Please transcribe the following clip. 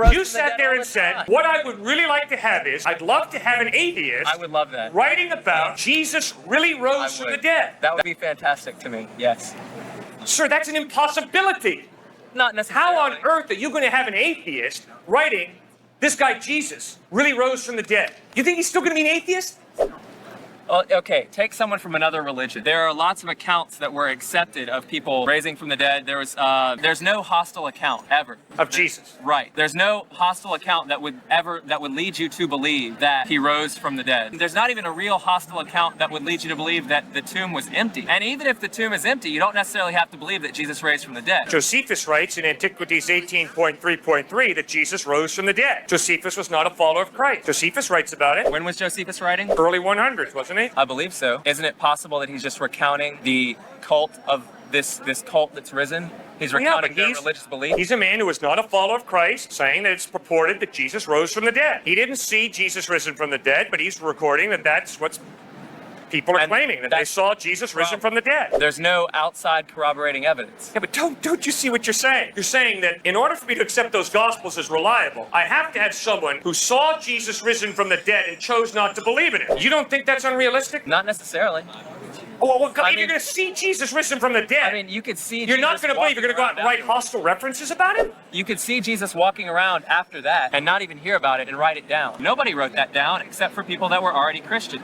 rose You from the sat dead there all and the said, time. what I would really like to have is, I'd love to have an atheist I would love that. writing about Jesus really I rose from the would. dead. That would be fantastic to me. Yes. Sir, that's an impossibility. Not necessarily. How on earth are you going to have an atheist writing, this guy Jesus really rose from the dead? You think he's still going to be an atheist? Well, okay, take someone from another religion. There are lots of accounts that were accepted of people raising from the dead. There's no hostile account ever Of Jesus. Right. There's no hostile account that would lead you to believe that he rose from the dead. There's not even a real hostile account that would lead you to believe that the tomb was empty. And even if the tomb is empty, you don't necessarily have to believe that Jesus raised from the dead. Josephus writes in Antiquities 18.3.3 that Jesus rose from the dead. Josephus was not a follower of Christ. Josephus writes about it. When was Josephus writing? Early 100s, wasn't he? I believe so. Isn't it possible that he's just recounting the cult of this cult that's risen? He's recounting their religious belief. He's a man who was not a follower of Christ, saying that it's purported that Jesus rose from the dead. He didn't see Jesus risen from the dead, but he's recording that that's what people are claiming, that they saw Jesus risen from the dead. There's no outside corroborating evidence. Yeah, but don't you see what you're saying? You're saying that in order for me to accept those Gospels as reliable, I have to have someone who saw Jesus risen from the dead and chose not to believe in it. You don't think that's unrealistic? Not necessarily. Oh, well, if you're going to see Jesus risen from the dead, I mean, you could see you're not Jesus going to believe. You're going to go out and write afterwards. hostile references about him? You could see Jesus walking around after that and not even hear about it and write it down. Nobody wrote that down except for people that were already Christian.